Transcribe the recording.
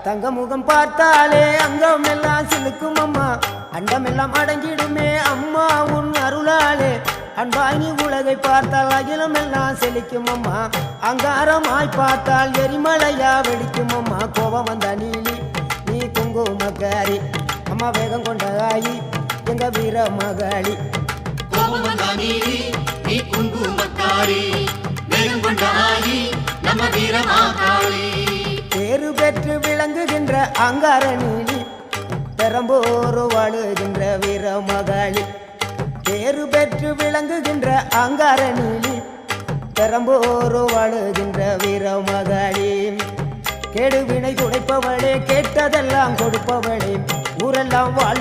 தங்க முகம் பார்த்தாலே அங்கம் எல்லாம் சிலுக்கும் அம்மா அண்டமெல்லாம் அடங்கிடுமே அம்மா உன் அருளாலே அன்பாங்கி உலகை பார்த்தால் அகிலம் எல்லாம் செழிக்கும் அம்மா அங்காரமாய் பார்த்தால் எரிமலையா வெடிக்கும் அம்மா கோபம் வந்த நீலி நீ குங்குமக்காரி அம்மா வேகம் கொண்ட ஆயி எங்க வீர மகாளி கோபம் வந்த நீலி நீ குங்குமக்காரி வேகம் கொண்ட ஆயி நம்ம வீர மகாளி பேரு பெற்று விளங்குகின்ற அங்கார நீலி பெரம்போரு வாழுகின்ற வீர மகாளி பேரு பெற்று விளங்குகின்ற அங்கார நீலி பெரம்போரு வாழுகின்ற வீர மகாளி கேடுவினை துடைப்பவளே கேட்டதெல்லாம் கொடுப்பவளே ஊரெல்லாம் வாழ்